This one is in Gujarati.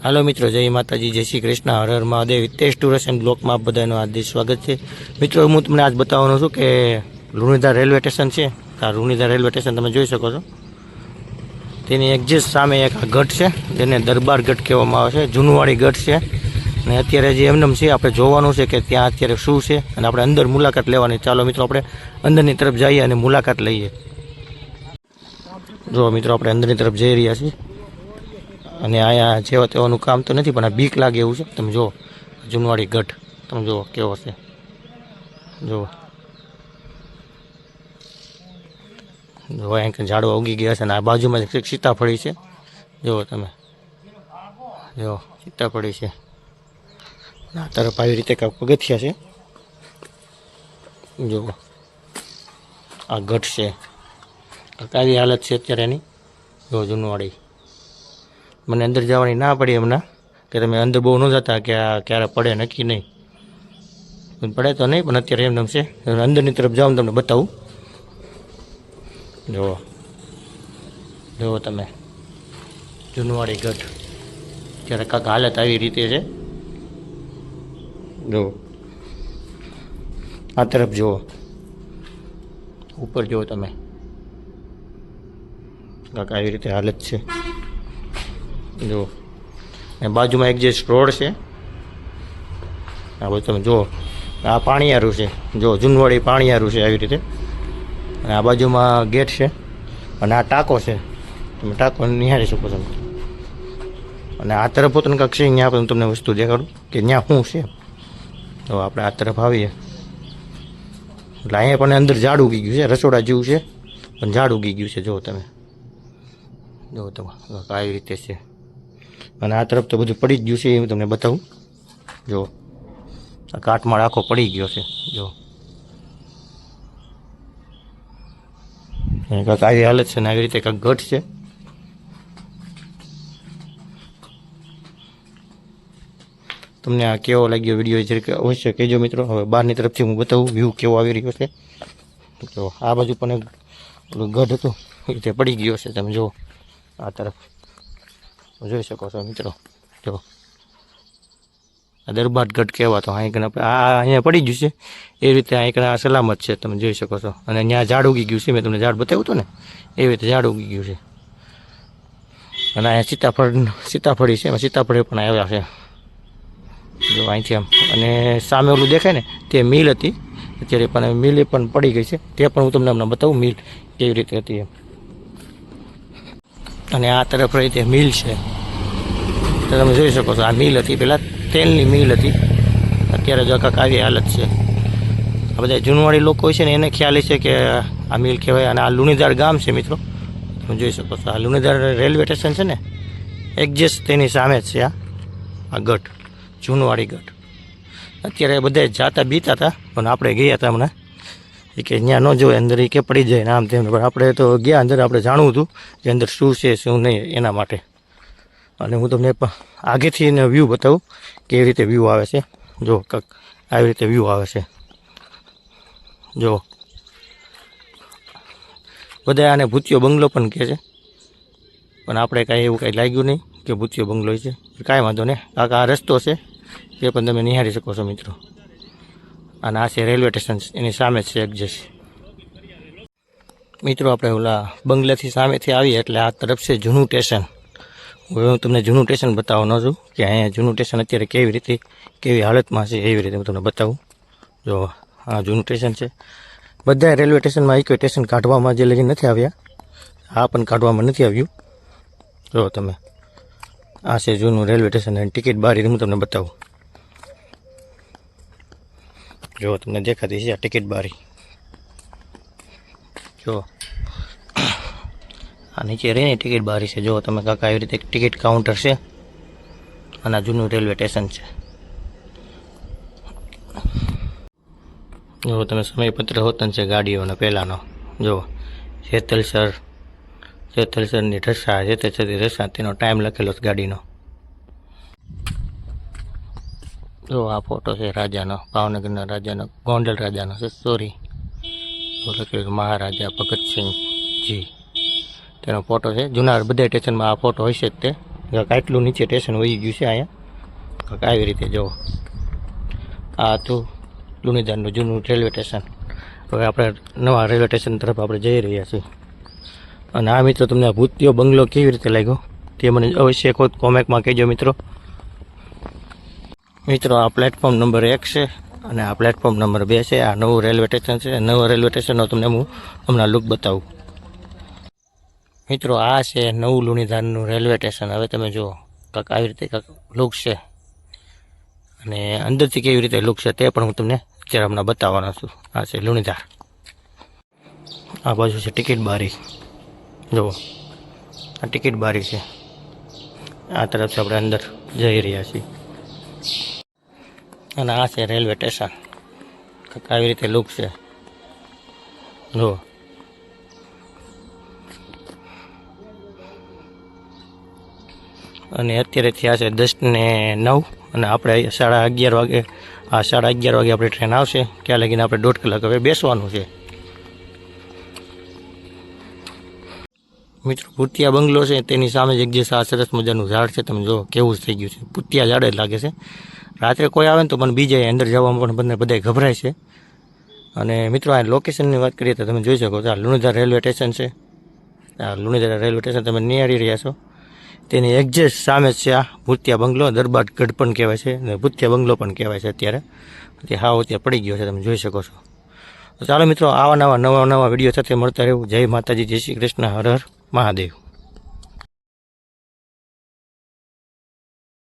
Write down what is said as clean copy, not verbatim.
હાલો મિત્રો, જય માતાજી, જય શ્રી કૃષ્ણ, હર હર મહાદેવ. હિતેશ ટુર્સ એન્ડ બ્લોકમાં આપ બધાનું હાર્દિક સ્વાગત છે. મિત્રો, હું તમને આજ બતાવવાનો છું કે લુણીધર રેલવે સ્ટેશન છે. આ લુણીધર રેલવે સ્ટેશન તમે જોઈ શકો છો. તેની એક્ઝેક્ટ સામે એક ગઢ છે, જેને દરબાર ગઢ કહેવામાં આવે છે. જૂનવાડી ગઢ છે. અને અત્યારે જે એમનેમ છે, આપણે જોવાનું છે કે ત્યાં અત્યારે શું છે, અને આપણે અંદર મુલાકાત લેવાની. ચાલો મિત્રો, આપણે અંદરની તરફ જઈએ અને મુલાકાત લઈએ. જો મિત્રો, આપણે અંદરની તરફ જઈ રહ્યા છીએ. અને અહીંયા જેવા તેવાનું કામ તો નથી, પણ આ બીક લાગે એવું છે. તમે જુઓ જૂનવાડી ગઢ, તમે જુઓ કેવો છે. જુઓ જો અહીંયા ઝાડવા ઉગી ગયા છે, અને આ બાજુમાં સીતાફળી છે. જુઓ તમે, જુઓ સીતાફળી છે. આ તરફ આવી રીતે કાંઈક પગથિયા છે. જુઓ આ ગઢ છે. આવી હાલત છે અત્યારે એની. જો જૂનવાડી. મને અંદર જવાની ના પડી હમણાં, કે તમે અંદર બહુ ન જતા, કે આ ક્યારે પડે નક્કી નહીં. પડે તો નહીં, પણ અત્યારે એમને છે. અંદરની તરફ જાઉં તમને બતાવું. જુઓ જુઓ તમે જૂનવાડી ગઢ. ત્યારે કાંક હાલત આવી રીતે છે. જુઓ આ તરફ જુઓ, ઉપર જુઓ તમે, કાંક આવી રીતે હાલત છે. જુઓ એ બાજુમાં એક જે રોડ છે, આ બધું તમે જુઓ. આ પાણીયારું છે. જો જૂનવાડી પાણીયારું છે આવી રીતે. અને આ બાજુમાં ગેટ છે, અને આ ટાંકો છે. તમે ટાંકો નિહાળી શકો છો. અને આ તરફ પોતાનું કાંક છે, ત્યાં પણ તમને વસ્તુ દેખાડું કે ત્યાં શું છે. તો આપણે આ તરફ આવીએ એટલે અહીંયા પણ અંદર ઝાડ ઉગી ગયું છે. રસોડા જેવું છે, પણ ઝાડ ઉગી ગયું છે. જુઓ તમે, જુઓ તમે આવી રીતે છે. અને આ તરફ તો બધું પડી જ ગયું છે, એ તમને બતાવું. જુઓ આ કાટમાળ આખો પડી ગયો છે. જો કાંક આવી હાલત છે, ને આવી રીતે કાંક ગઢ છે. તમને આ કેવો લાગ્યો વિડીયો જરીક અવશ્ય કહેજો મિત્રો. હવે બહારની તરફથી હું બતાવું વ્યૂ કેવો આવી રહ્યો છે. તો આ બાજુ પણ એક ગઢ હતો, એ રીતે પડી ગયો છે. તમે જુઓ આ તરફ જોઈ શકો છો મિત્રો. જો આ દરબાર ગઢ કહેવાતો. અહીંયા પડી ગયું છે, એ રીતે અહીંયા સલામત છે. તમે જોઈ શકો છો. અને ત્યાં ઝાડ ઉગી ગયું છે. મેં તમને ઝાડ બતાવ્યું હતું ને, એવી રીતે ઝાડ ઉગી ગયું છે. અને અહીંયા સીતાફળી છે. સીતાફળી પણ આવ્યા છે. જો અહીંથી આમ, અને સામે ઓલું દેખાય ને, તે મિલ હતી. અત્યારે પણ મિલ પણ પડી ગઈ છે. તે પણ હું તમને હમણાં બતાવું મિલ કેવી રીતે હતી એમ. અને આ તરફ રીતે મિલ છે, તો તમે જોઈ શકો છો. આ મિલ હતી, પહેલાં તેલની મિલ હતી. અત્યારે જો કાંક આવી હાલત છે. આ બધા જૂનવાડી લોકો છે ને, એને ખ્યાલ છે કે આ મિલ કહેવાય. અને આ લુણીધર ગામ છે મિત્રો, તમે જોઈ શકો છો. આ લુણીધર રેલવે સ્ટેશન છે ને, એક્ઝેક્ટ તેની સામે જ છે આ ગઢ, જૂનવાડી ગઢ. અત્યારે બધા જાતા બીતા હતા, પણ આપણે ગયા હતા હમણાં. એ કે ત્યાં ન જોવે અંદર, એ કે પડી જાય ને આમ તેમ. પણ આપણે તો ગયા અંદર, આપણે જાણવું હતું કે અંદર શું છે શું નહીં, એના માટે. અને હું તમને આગેથી એને વ્યૂ બતાવું કેવી રીતે વ્યૂ આવે છે. જો કાંક આવી રીતે વ્યૂ આવે છે. જો બધા આને ભૂતિયો બંગલો પણ કહે છે, પણ આપણે કાંઈ એવું કાંઈ લાગ્યું નહીં કે ભૂતિયો બંગલો છે. કાંઈ વાંધો નહીં. આ રસ્તો છે, એ પણ તમે નિહાળી શકો છો મિત્રો. અને આ છે રેલવે સ્ટેશન, એની સામે છે એક્ઝેક્ટ. મિત્રો, આપણે ઓલા બંગલાથી સામેથી આવીએ એટલે આ તરફ છે જૂનું સ્ટેશન. હવે હું તમને જૂનું સ્ટેશન બતાવવાનો છું કે અહીંયા જૂનું સ્ટેશન અત્યારે કેવી રીતે, કેવી હાલતમાં છે, એવી રીતે હું તમને બતાવું. જો આ જૂનું સ્ટેશન છે. બધા રેલવે સ્ટેશનમાં એક સ્ટેશન કાઢવામાં જે લગી નથી આવ્યા, આ પણ કાઢવામાં નથી આવ્યું. જો તમે, આ છે જૂનું રેલવે સ્ટેશન. અને ટિકિટ બારી હું તમને બતાવું. જો તમને દેખાતી છે આ ટિકિટ બારી. જો આ નીચે રહીને ટિકિટ બારી છે. જો તમે કાંક આવી રીતે ટિકિટ કાઉન્ટર છે. અને આ જૂનું રેલવે સ્ટેશન છે. જો તમે સમયપત્ર હોતન છે ગાડીઓનો પહેલાંનો. જો જેતલસરની ઢસા, જેતલસરની ઢસા, તેનો ટાઈમ લખેલો છે ગાડીનો. જો આ ફોટો છે રાજાનો, ભાવનગરના રાજાનો, ગોંડલ રાજાનો છે. સોરી, લખેલું મહારાજા ભગતસિંહજી. તેનો ફોટો છે. જૂના બધા સ્ટેશનમાં આ ફોટો હશે જ તે. કેટલું નીચે સ્ટેશન વહી ગયું છે અહીંયા કાંઈક આવી રીતે જુઓ. આ હતું લુણીધારનું જૂનું રેલવે સ્ટેશન. હવે આપણે નવા રેલવે સ્ટેશન તરફ આપણે જઈ રહ્યા છીએ. અને આ મિત્રો તમને આ ભૂતિયો બંગલો કેવી રીતે લાગ્યો તે મને અવશ્ય કોઈ કોમેન્ટમાં કહેજો મિત્રો. મિત્રો આ પ્લેટફોર્મ નંબર 1 છે અને આ પ્લેટફોર્મ નંબર 2 છે. આ નવું રેલવે સ્ટેશન છે. નવા રેલવે સ્ટેશનનો તમને હું હમણાં લુક બતાવું. મિત્રો આ છે નવું લુણીધારનું રેલવે સ્ટેશન. હવે તમે જુઓ કાંક આવી રીતે કાંક લુક છે અને અંદરથી કેવી રીતે લુક છે તે પણ હું તમને અત્યારે હમણાં બતાવવાનો છું. આ છે લુણીધાર. આ બાજુ છે ટિકિટ બારી. જુઓ આ ટિકિટ બારી છે. આ તરફથી આપણે અંદર જઈ રહ્યા છીએ અને આ છે રેલવે સ્ટેશન. કાંઈક આવી રીતે લુક છે. જુઓ અને અત્યારે થયા છે 10:09 અને આપણે 11:30 વાગે 11:30 વાગે આપણી ટ્રેન આવશે. ત્યાં લગીને આપણે 1.5 કલાક હવે બેસવાનું છે. મિત્રો ભૂતિયા બંગલો છે તેની સામે જ એક જે સરસ મજાનું ઝાડ છે. તમે જો કેવું થઈ ગયું છે. ભૂતિયા ઝાડ જ લાગે છે. રાત્રે કોઈ આવે ને તો મને બીજા અંદર જવામાં પણ બધા ગભરાય છે. અને મિત્રો આ લોકેશનની વાત કરીએ તો તમે જોઈ શકો છો. આ લુણીધાર રેલવે સ્ટેશન છે. આ લુણીધાર રેલવે સ્ટેશન તમે નિહાળી રહ્યા છો. તેની એક્ઝેક્ટ સામે છે આ ભૂતિયા બંગલો. દરબારગઢ પણ કહેવાય છે અને ભૂતિયા બંગલો પણ કહેવાય છે. અત્યારે ત્યાં પડી ગયો છે. તમે જોઈ શકો છો. ચાલો મિત્રો આવા નવા વિડીયો સાથે મળતા રહેવું. જય માતાજી, જય શ્રી કૃષ્ણ, હર હર મહાદેવ.